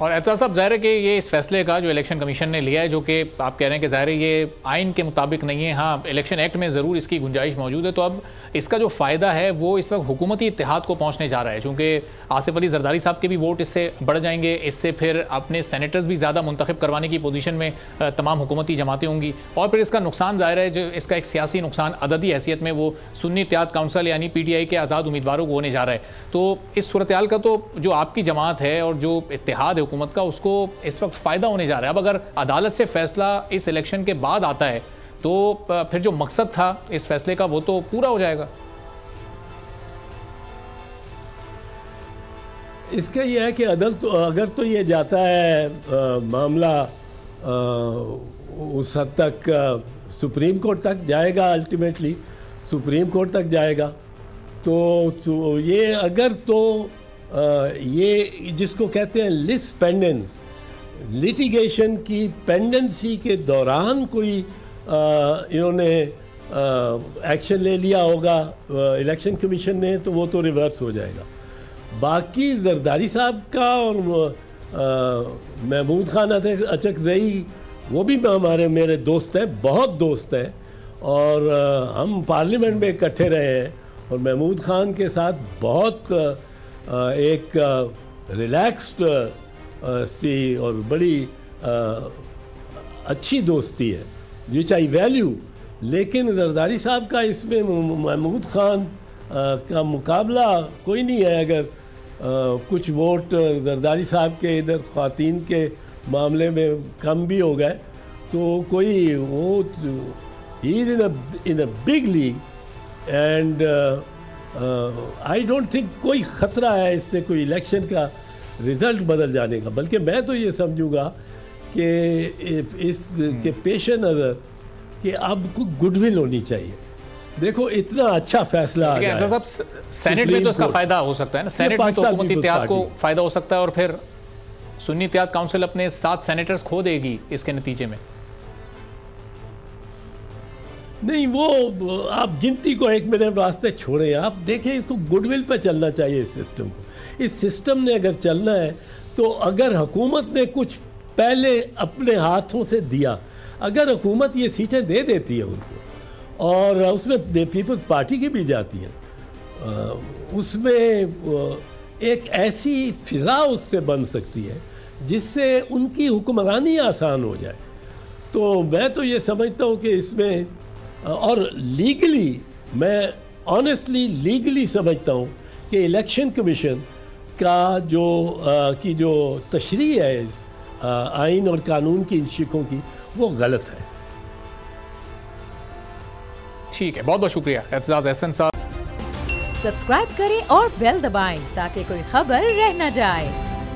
और एतराज़ साहब, ज़ाहिर है कि ये इस फैसले का जो इलेक्शन कमीशन ने लिया है, जो कि आप कह रहे हैं कि ज़ाहिर है ये आइन के मुताबिक नहीं है, हाँ इलेक्शन एक्ट में ज़रूर इसकी गुंजाइश मौजूद है, तो अब इसका जो फ़ायदा है वो इस वक्त हुकूमती इत्तेहाद को पहुँचने जा रहा है, चूँकि आसिफ अली जरदारी साहब के भी वोट इससे बढ़ जाएंगे, इससे फिर अपने सेनेटर्स भी ज़्यादा मुंतखब करवाने की पोजीशन में तमाम हुकूमती जमातें होंगी, और फिर इसका नुकसान ज़ाहिर है, जो इसका एक सियासी नुकसान अददी हैसियत में वो सुन्नी इत्तेहाद काउंसिल यानी PTI के आज़ाद उम्मीदवारों को होने जा रहा है। तो इस सूरत हाल का तो जो आपकी जमात है और जो इत्तेहाद है हुकूमत का, उसको इस वक्त फ़ायदा होने जा रहा है। अब अगर अदालत से फैसला इस इलेक्शन के बाद आता है तो फिर जो मकसद था इस फैसले का वो तो पूरा हो जाएगा। इसका यह है कि अगर तो ये जाता है मामला उस हद तक सुप्रीम कोर्ट तक जाएगा, अल्टीमेटली सुप्रीम कोर्ट तक जाएगा, तो ये अगर तो ये जिसको कहते हैं लिस पेंडेंस, लिटिगेशन की पेंडेंसी के दौरान कोई इन्होंने एक्शन ले लिया होगा इलेक्शन कमीशन ने, तो वो तो रिवर्स हो जाएगा। बाकी जरदारी साहब का और महमूद खान अचकज़ई, वो भी मेरे दोस्त हैं, बहुत दोस्त हैं, और हम पार्लियामेंट में इकट्ठे रहे हैं, और महमूद खान के साथ बहुत एक रिलैक्स्ड सी और बड़ी अच्छी दोस्ती है, विच आई वैल्यू। लेकिन जरदारी साहब का इसमें महमूद खान का मुकाबला कोई नहीं है। अगर कुछ वोट जरदारी साहब के इधर ख़वातीन के मामले में कम भी हो गए, तो कोई वो he is in a big league, and I don't think कोई ख़तरा है इससे कोई इलेक्शन का रिज़ल्ट बदल जाने का। बल्कि मैं तो ये समझूंगा कि इसके पेश नज़र कि अब को गुडविल होनी चाहिए। देखो इतना अच्छा फैसला आ गया, सेनेट में तो इसका फ़ायदा हो सकता है ना, सेनेट में तो हुकूमती इत्तेहाद को फ़ायदा हो सकता है, और फिर सुन्नी इत्तेहाद काउंसिल अपने 7 सेनेटर्स खो देगी इसके नतीजे में। नहीं, वो आप गिनती को एक मिनट वास्ते छोड़ें, आप देखें इसको गुडविल पे चलना चाहिए इस सिस्टम को। इस सिस्टम ने अगर चलना है तो अगर हुकूमत ने कुछ पहले अपने हाथों से दिया, अगर हुकूमत ये सीटें दे देती है उनको, और उसमें पीपल्स पार्टी की भी जाती है, उसमें एक ऐसी फ़िज़ा उससे बन सकती है जिससे उनकी हुक्मरानी आसान हो जाए। तो मैं तो ये समझता हूँ कि इसमें, और लीगली, मैं ऑनेस्टली लीगली समझता हूँ कि इलेक्शन कमीशन का जो तशरीह है इस आइन और कानून की इन शिकों की, वो गलत है। ठीक है, बहुत बहुत शुक्रिया एतजाज़ एहसन साहब। सब्सक्राइब करें और बेल दबाएं ताकि कोई खबर रह न जाए।